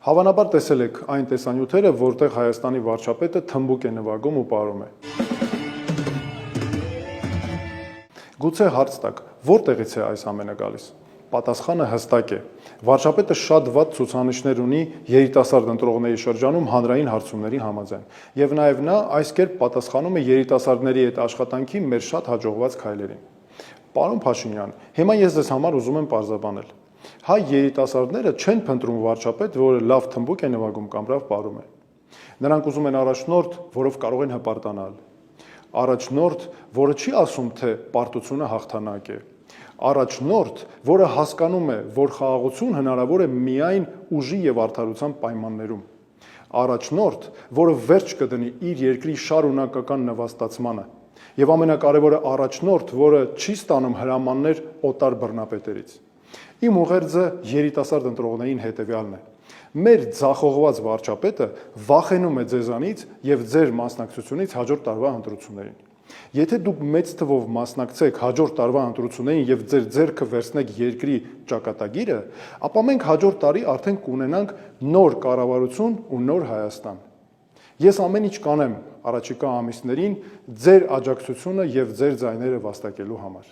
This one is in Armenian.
Հավանաբար տեսել եք այն տեսանյութերը, որտեղ Հայաստանի վարչապետը թմբուկ է նվագում ու պարում է։ Գուցե հարց տաք, որտեղից է այս ամենը գալիս։ Պատասխանը հստակ է։ Վարչապետը շատ վատ ցուցանիշներ ունի երիտասարդ ընտրողների շրջանում հանրային հարցումների համաձայն։ Եվ նաև նա այս կերպ պատասխանում է երիտասարդների հետ աշխատանքի մեր շատ հաջողված քայլերին։ Պարոն Փաշինյան, հիմա ես ձեզ համար ուզում եմ պարզաբանել։ Հայ երիտասարդները չեն փնտրում վարչապետ, որը լավ թմբուկ է նվագում կամ լավ պարում է։ Նրանք ուզում են առաջնորդ, որով կարող են հպարտանալ։ Առաջնորդ, որը չի ասում, թե պարտությունը հաղթանակ է։ Առաջնորդ, որը հասկանում է, որ խաղաղություն հնարավոր է միայն ուժի եւ արդարության պայմաններում։ Առաջնորդ, որը վերջ կդնի իր երկրի շարունակական նվաստացմանը։ Եվ ամենակարևորը առաջնորդ, որը չի ստանում հրամաններ օտար բռնապետերից։ Իմ ուղերձը երիտասարդ ընտրողներին հետևյալն է. մեր ձախողված վարչապետը վախենում է ձեզանից եւ ձեր մասնակցությունից հաջորդ տարվա ընտրություններին։ Եթե դուք մեծ թվով մասնակցեք հաջորդ տարվա ընտրություններին եւ ձեր ձեռքը վերցնեք երկրի ճակատագիրը, ապա մենք հաջորդ տարի արդեն կունենանք նոր կառավարություն ու նոր Հայաստան։ Ես ամեն ինչ կանեմ առաջիկա ամիսներին ձեր աջակցությունը եւ ձեր ձայները վաստակելու համար։